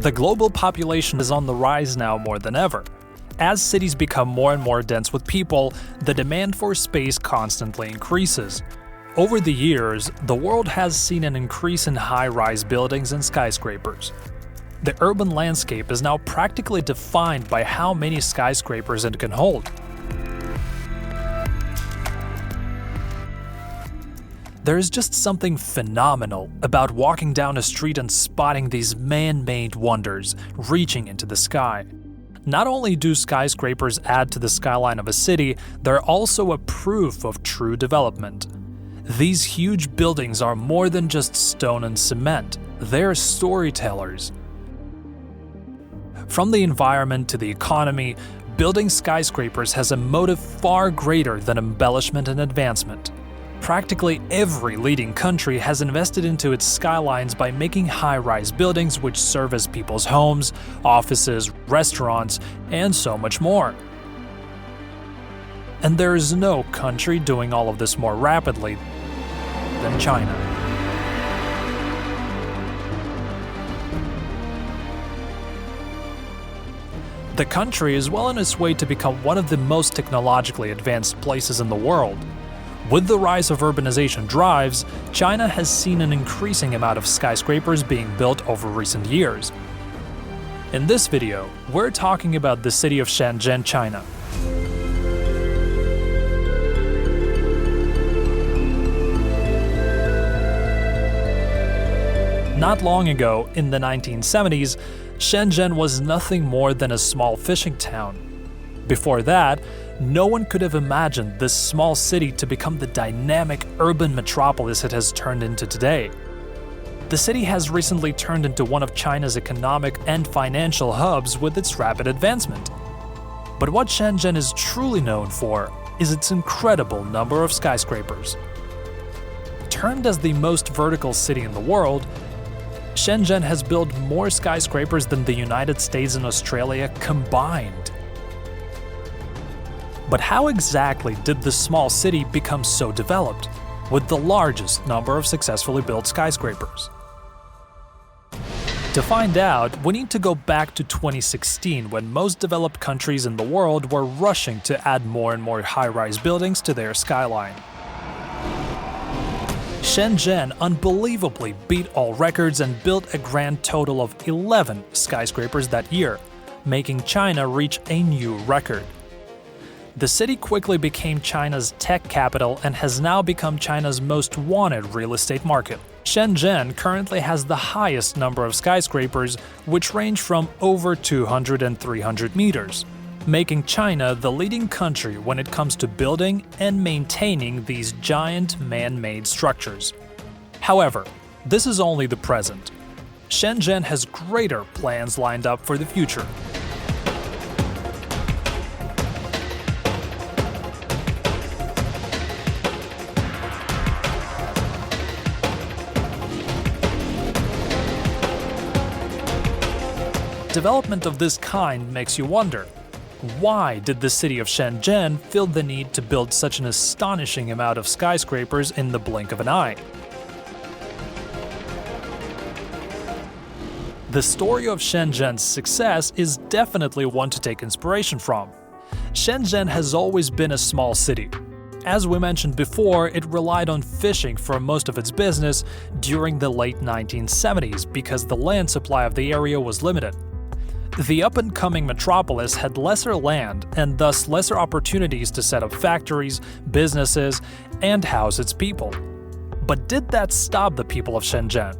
The global population is on the rise now more than ever. As cities become more and more dense with people, the demand for space constantly increases. Over the years, the world has seen an increase in high-rise buildings and skyscrapers. The urban landscape is now practically defined by how many skyscrapers it can hold. There is just something phenomenal about walking down a street and spotting these man-made wonders reaching into the sky. Not only do skyscrapers add to the skyline of a city, they're also a proof of true development. These huge buildings are more than just stone and cement, they're storytellers. From the environment to the economy, building skyscrapers has a motive far greater than embellishment and advancement. Practically every leading country has invested into its skylines by making high-rise buildings which serve as people's homes, offices, restaurants, and so much more. And there is no country doing all of this more rapidly than China. The country is well on its way to become one of the most technologically advanced places in the world. With the rise of urbanization drives, China has seen an increasing amount of skyscrapers being built over recent years. In this video, we're talking about the city of Shenzhen, China. Not long ago, in the 1970s, Shenzhen was nothing more than a small fishing town. Before that, no one could have imagined this small city to become the dynamic urban metropolis it has turned into today. The city has recently turned into one of China's economic and financial hubs with its rapid advancement. But what Shenzhen is truly known for is its incredible number of skyscrapers. Termed as the most vertical city in the world, Shenzhen has built more skyscrapers than the United States and Australia combined. But how exactly did this small city become so developed, with the largest number of successfully built skyscrapers? To find out, we need to go back to 2016, when most developed countries in the world were rushing to add more and more high-rise buildings to their skyline. Shenzhen unbelievably beat all records and built a grand total of 11 skyscrapers that year, making China reach a new record. The city quickly became China's tech capital and has now become China's most wanted real estate market. Shenzhen currently has the highest number of skyscrapers, which range from over 200 and 300 meters, making China the leading country when it comes to building and maintaining these giant man-made structures. However, this is only the present. Shenzhen has greater plans lined up for the future. Development of this kind makes you wonder, why did the city of Shenzhen feel the need to build such an astonishing amount of skyscrapers in the blink of an eye? The story of Shenzhen's success is definitely one to take inspiration from. Shenzhen has always been a small city. As we mentioned before, it relied on fishing for most of its business during the late 1970s because the land supply of the area was limited. The up-and-coming metropolis had lesser land and thus lesser opportunities to set up factories, businesses, and house its people. But did that stop the people of Shenzhen?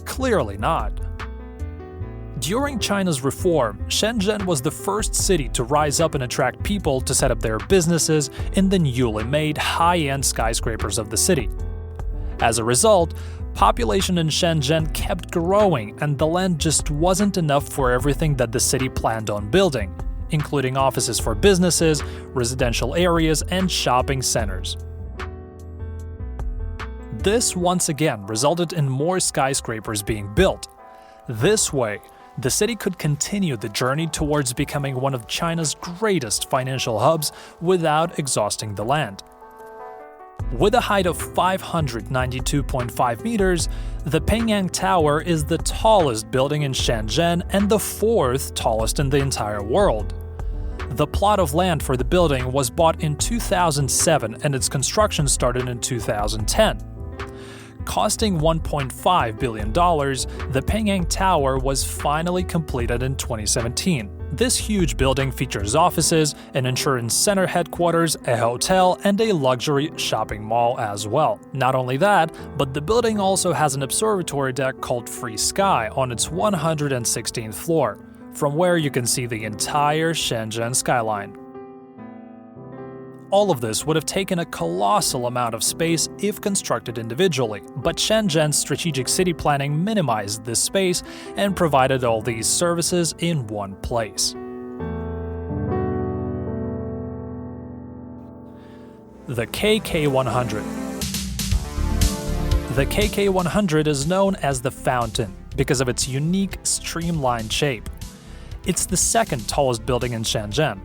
Clearly not. During China's reform, Shenzhen was the first city to rise up and attract people to set up their businesses in the newly made high-end skyscrapers of the city. As a result, population in Shenzhen kept growing and the land just wasn't enough for everything that the city planned on building, including offices for businesses, residential areas, and shopping centers. This once again resulted in more skyscrapers being built. This way, the city could continue the journey towards becoming one of China's greatest financial hubs without exhausting the land. With a height of 592.5 meters, the Pengyang Tower is the tallest building in Shenzhen and the fourth tallest in the entire world. The plot of land for the building was bought in 2007 and its construction started in 2010. Costing $1.5 billion, the Pengyang Tower was finally completed in 2017. This huge building features offices, an insurance center headquarters, a hotel, and a luxury shopping mall as well. Not only that, but the building also has an observatory deck called Free Sky on its 116th floor, from where you can see the entire Shenzhen skyline. All of this would have taken a colossal amount of space if constructed individually, but Shenzhen's strategic city planning minimized this space and provided all these services in one place. The KK100. The KK100 is known as the Fountain because of its unique streamlined shape. It's the second tallest building in Shenzhen.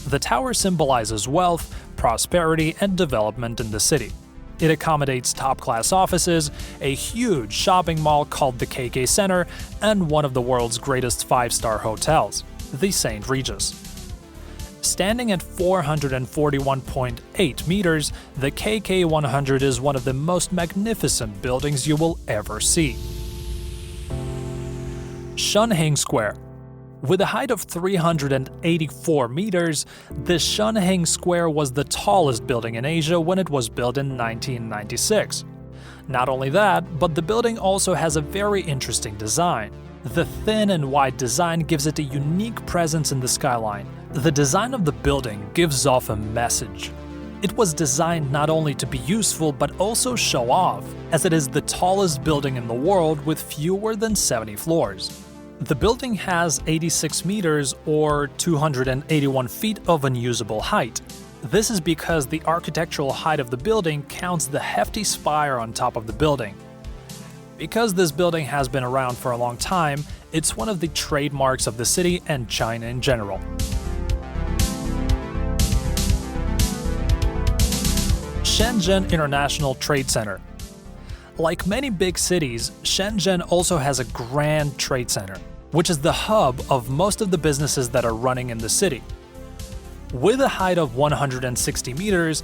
The tower symbolizes wealth, prosperity, and development in the city. It accommodates top-class offices, a huge shopping mall called the KK Center, and one of the world's greatest five-star hotels, the St. Regis. Standing at 441.8 meters, the KK100 is one of the most magnificent buildings you will ever see. Shunheng Square. With a height of 384 meters, the Shunheng Square was the tallest building in Asia when it was built in 1996. Not only that, but the building also has a very interesting design. The thin and wide design gives it a unique presence in the skyline. The design of the building gives off a message. It was designed not only to be useful but also show off, as it is the tallest building in the world with fewer than 70 floors. The building has 86 meters or 281 feet of unusable height. This is because the architectural height of the building counts the hefty spire on top of the building. Because this building has been around for a long time, it's one of the trademarks of the city and China in general. Shenzhen International Trade Center. Like many big cities, Shenzhen also has a grand trade center, which is the hub of most of the businesses that are running in the city. With a height of 160 meters,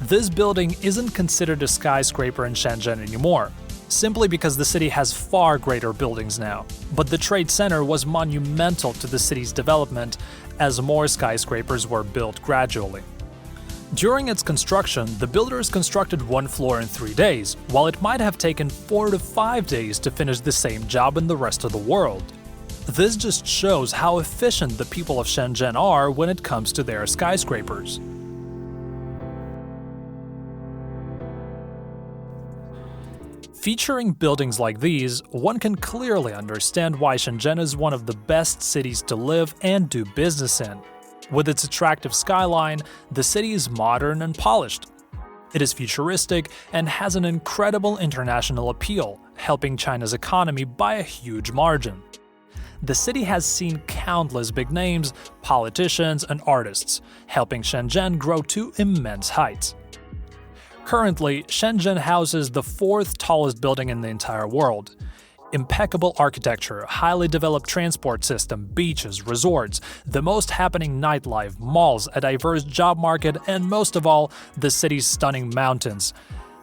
this building isn't considered a skyscraper in Shenzhen anymore, simply because the city has far greater buildings now. But the trade center was monumental to the city's development as more skyscrapers were built gradually. During its construction, the builders constructed one floor in 3 days, while it might have taken 4 to 5 days to finish the same job in the rest of the world. This just shows how efficient the people of Shenzhen are when it comes to their skyscrapers. Featuring buildings like these, one can clearly understand why Shenzhen is one of the best cities to live and do business in. With its attractive skyline, the city is modern and polished. It is futuristic and has an incredible international appeal, helping China's economy by a huge margin. The city has seen countless big names, politicians, and artists, helping Shenzhen grow to immense heights. Currently, Shenzhen houses the fourth tallest building in the entire world. Impeccable architecture, highly developed transport system, beaches, resorts, the most happening nightlife, malls, a diverse job market, and most of all, the city's stunning mountains.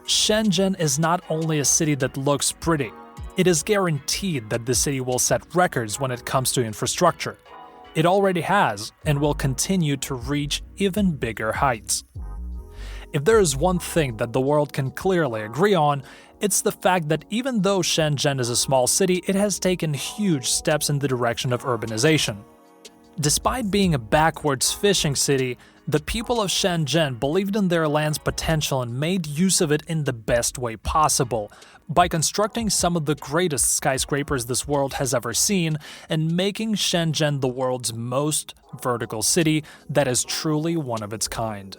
Shenzhen is not only a city that looks pretty, it is guaranteed that the city will set records when it comes to infrastructure. It already has, and will continue to reach even bigger heights. If there is one thing that the world can clearly agree on, it's the fact that even though Shenzhen is a small city, it has taken huge steps in the direction of urbanization. Despite being a backwards fishing city, the people of Shenzhen believed in their land's potential and made use of it in the best way possible, by constructing some of the greatest skyscrapers this world has ever seen and making Shenzhen the world's most vertical city that is truly one of its kind.